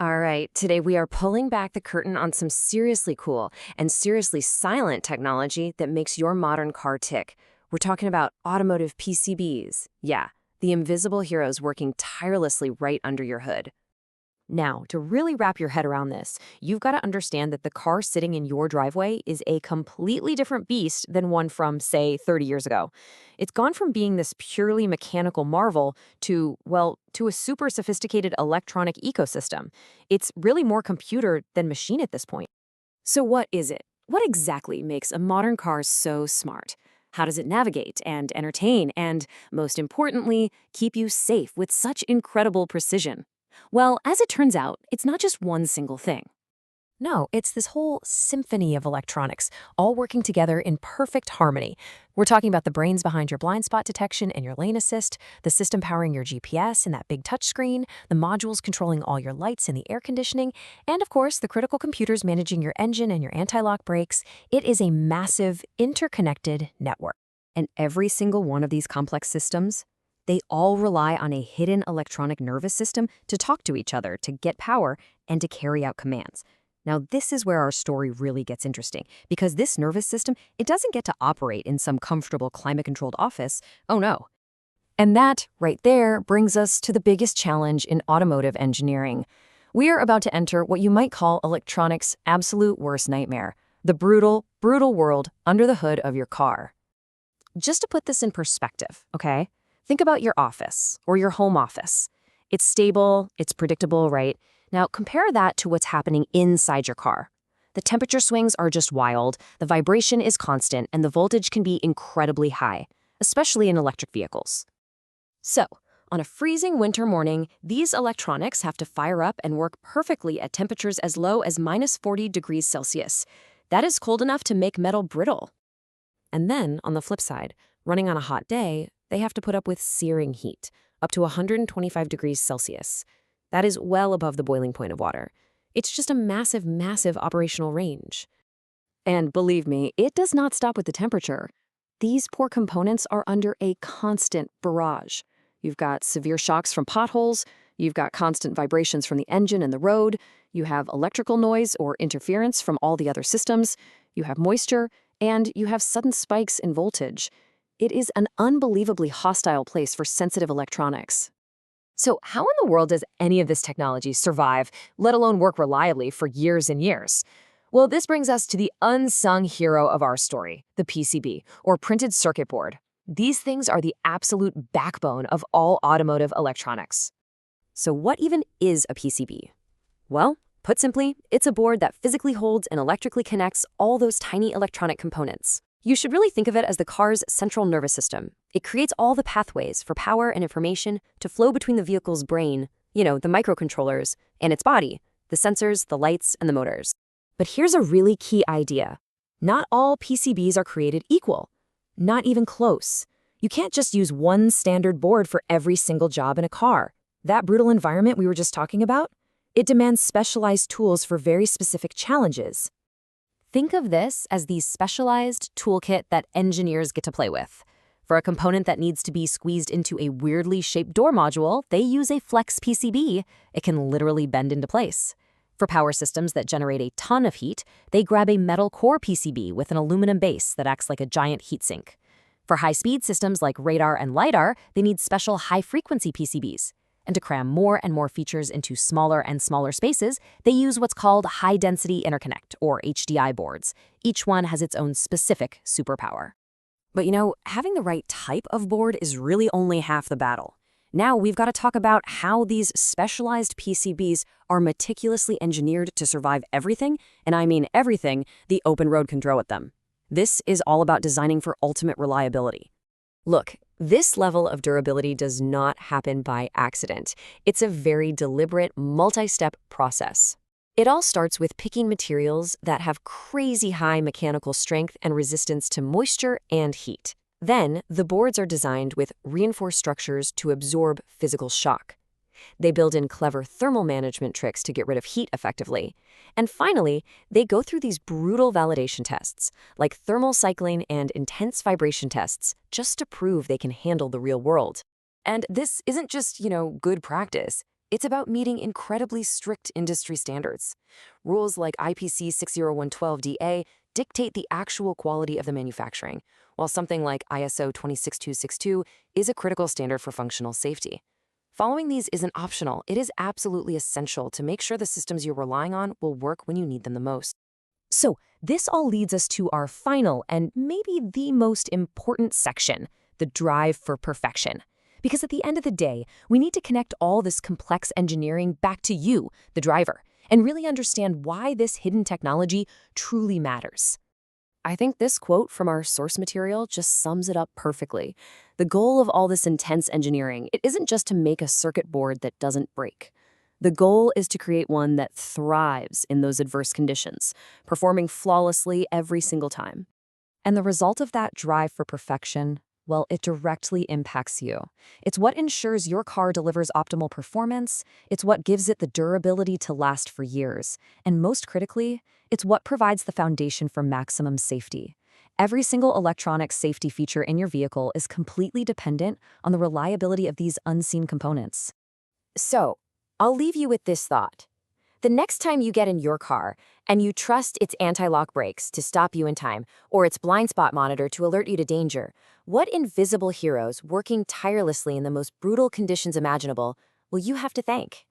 All right, today we are pulling back the curtain on some seriously cool and seriously silent technology that makes your modern car tick. We're talking about automotive PCBs. Yeah, the invisible heroes working tirelessly right under your hood. Now, to really wrap your head around this, you've got to understand that the car sitting in your driveway is a completely different beast than one from, say, 30 years ago. It's gone from being this purely mechanical marvel to, well, to a super sophisticated electronic ecosystem. It's really more computer than machine at this point. So what is it? What exactly makes a modern car so smart? How does it navigate and entertain and, most importantly, keep you safe with such incredible precision? Well, as it turns out, it's not just one single thing. No, it's this whole symphony of electronics, all working together in perfect harmony. We're talking about the brains behind your blind spot detection and your lane assist, the system powering your GPS and that big touchscreen, the modules controlling all your lights and the air conditioning, and of course, the critical computers managing your engine and your anti-lock brakes. It is a massive, interconnected network. And every single one of these complex systems, they all rely on a hidden electronic nervous system to talk to each other, to get power, and to carry out commands. Now, this is where our story really gets interesting, because this nervous system, it doesn't get to operate in some comfortable climate-controlled office. Oh, no. And that, right there, brings us to the biggest challenge in automotive engineering. We are about to enter what you might call electronics' absolute worst nightmare, the brutal, brutal world under the hood of your car. Just to put this in perspective, okay? Think about your office or your home office. It's stable, it's predictable, right? Now compare that to what's happening inside your car. The temperature swings are just wild, the vibration is constant, and the voltage can be incredibly high, especially in electric vehicles. So, on a freezing winter morning, these electronics have to fire up and work perfectly at temperatures as low as -40 degrees Celsius. That is cold enough to make metal brittle. And then, on the flip side, running on a hot day, they have to put up with searing heat, up to 125 degrees Celsius. That is well above the boiling point of water. It's just a massive, massive operational range. And believe me, it does not stop with the temperature. These poor components are under a constant barrage. You've got severe shocks from potholes, you've got constant vibrations from the engine and the road, you have electrical noise or interference from all the other systems, you have moisture, and you have sudden spikes in voltage. It is an unbelievably hostile place for sensitive electronics. So how in the world does any of this technology survive, let alone work reliably for years and years? Well, this brings us to the unsung hero of our story, the PCB, or printed circuit board. These things are the absolute backbone of all automotive electronics. So what even is a PCB? Well, put simply, it's a board that physically holds and electrically connects all those tiny electronic components. You should really think of it as the car's central nervous system. It creates all the pathways for power and information to flow between the vehicle's brain, the microcontrollers, and its body, the sensors, the lights, and the motors. But here's a really key idea. Not all PCBs are created equal. Not even close. You can't just use one standard board for every single job in a car. That brutal environment we were just talking about, it demands specialized tools for very specific challenges. Think of this as the specialized toolkit that engineers get to play with. For a component that needs to be squeezed into a weirdly shaped door module, they use a flex PCB. It can literally bend into place. For power systems that generate a ton of heat, they grab a metal core PCB with an aluminum base that acts like a giant heatsink. For high-speed systems like radar and LiDAR, they need special high-frequency PCBs. And to cram more and more features into smaller and smaller spaces, they use what's called high-density interconnect, or HDI boards. Each one has its own specific superpower. But having the right type of board is really only half the battle. Now we've got to talk about how these specialized PCBs are meticulously engineered to survive everything, and I mean everything, the open road can throw at them. This is all about designing for ultimate reliability. Look, this level of durability does not happen by accident. It's a very deliberate, multi-step process. It all starts with picking materials that have crazy high mechanical strength and resistance to moisture and heat. Then, the boards are designed with reinforced structures to absorb physical shock. They build in clever thermal management tricks to get rid of heat effectively. And finally, they go through these brutal validation tests, like thermal cycling and intense vibration tests, just to prove they can handle the real world. And this isn't just, good practice. It's about meeting incredibly strict industry standards. Rules like IPC 60112DA dictate the actual quality of the manufacturing, while something like ISO 26262 is a critical standard for functional safety. Following these isn't optional, it is absolutely essential to make sure the systems you're relying on will work when you need them the most. So, this all leads us to our final and maybe the most important section, the drive for perfection. Because at the end of the day, we need to connect all this complex engineering back to you, the driver, and really understand why this hidden technology truly matters. I think this quote from our source material just sums it up perfectly. The goal of all this intense engineering, it isn't just to make a circuit board that doesn't break. The goal is to create one that thrives in those adverse conditions, performing flawlessly every single time. And the result of that drive for perfection, well, it directly impacts you. It's what ensures your car delivers optimal performance, it's what gives it the durability to last for years, and most critically, it's what provides the foundation for maximum safety. Every single electronic safety feature in your vehicle is completely dependent on the reliability of these unseen components. So, I'll leave you with this thought. The next time you get in your car and you trust its anti-lock brakes to stop you in time or its blind spot monitor to alert you to danger, what invisible heroes working tirelessly in the most brutal conditions imaginable will you have to thank?